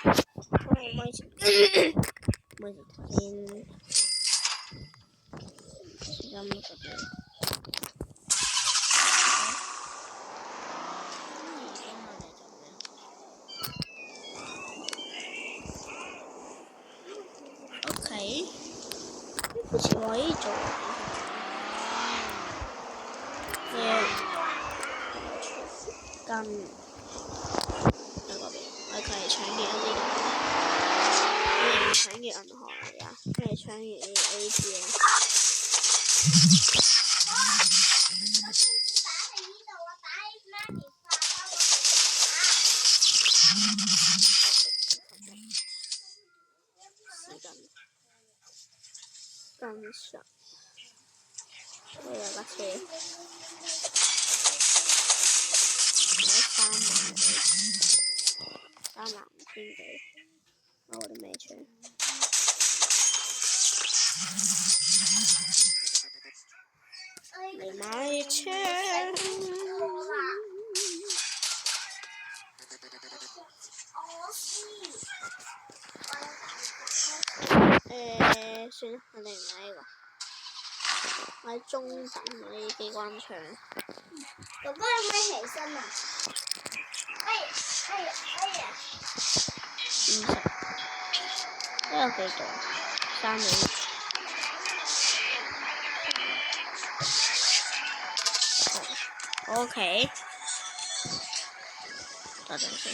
咪先，咪先，時間冇十秒。OK，好似可以做嘅跟喺嗰邊，我佢係搶嘅一啲嘅，搶嘅銀行嚟噶，佢係搶嘅 ATM。跟上，我有架車，35000幾，我哋未搶。你買車？算啦，我哋唔買呢個。買中等嗰啲機關槍。哥哥有冇起身啊？50，都有幾多？3秒。OK，等陣先。